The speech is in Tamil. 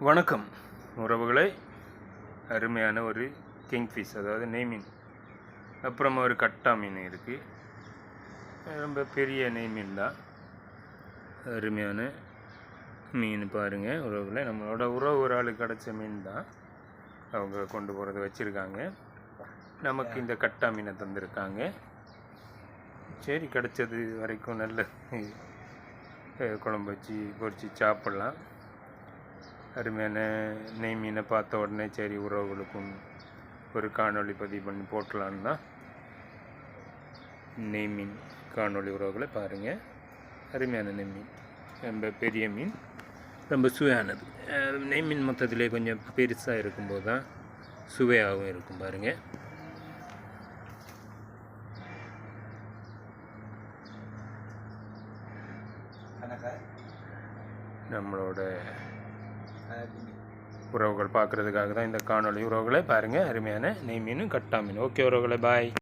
வணக்கம் உறவுகளை. அருமையான ஒரு கிங்ஃபிஷ், அதாவது நெய் மீன். அப்புறமா ஒரு கட்டா மீன் இருக்குது. ரொம்ப பெரிய நெய் மீன் தான். அருமையான மீன் பாருங்கள் உறவுகளை. நம்மளோட உறவு ஒரு ஆள் கிடச்ச மீன் தான். அவங்க கொண்டு போகிறது வச்சுருக்காங்க. நமக்கு இந்த கட்டா மீனை தந்திருக்காங்க. சரி, கிடச்சது வரைக்கும் நல்ல குழம்பு வச்சு பொரித்து சாப்பிட்லாம். அருமையான நெய் மீனை பார்த்த உடனே சரி உறவுகளுக்கும் ஒரு காணொளி பதிவு பண்ணி போட்டலான்னு தான் நெய் மீன் காணொளி உறவுகளை பாருங்கள். அருமையான நெய் மீன், ரொம்ப பெரிய மீன், ரொம்ப சுவையானது. நெய் மீன் மொத்தத்திலே கொஞ்சம் பெருசாக இருக்கும்போது தான் சுவையாகவும் இருக்கும் பாருங்கள். நம்மளோட உறவுகள் பார்க்குறதுக்காக தான் இந்த காணொளி உறவுகளை பாருங்கள். அருமையான நெய் மீன், கட்டா மீன். ஓகே உறவுகளை, பாய்.